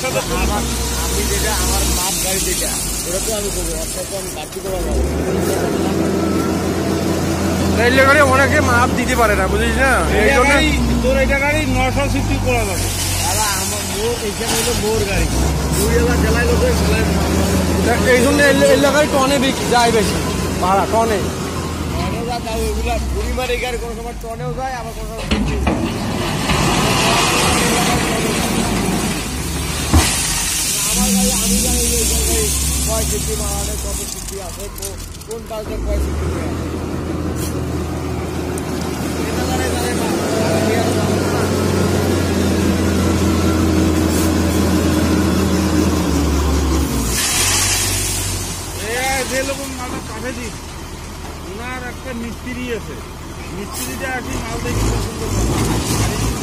আমি যেটা আমার মাপ গাড়ি যেটা ওটা তো আমি করবো, অর্থাৎ তো আমি বাড়তি করা পাবো। রেল গাড়ি অনেকে মাপ দিতে পারে না, বুঝিস না, এই জন্য তোর এটা গাড়ি 960 করা যাবে। দাদা আমার এখানে হলো মোর গাড়ি, দুইবেলা জেলায় লোক এই জন্য এলাকায় টনে যায় বেশি ভাড়া, টনে টনেও যায়। তাও এগুলা পরিমাণ এই গাড়ি কোনো সময় টনেও যায়, আবার কোনো সময় আমার গাড়ি আমি জানি যে এই গাড়ি কয় সিটি মারানে কত সিটি আছে, কোন কাজে কয় সিটি আছে। যেরকম মাল কাঠে দিন, ওনার একটা মিস্ত্রি আছে, মিস্ত্রিটা আসি মাল দেখি পছন্দ করে।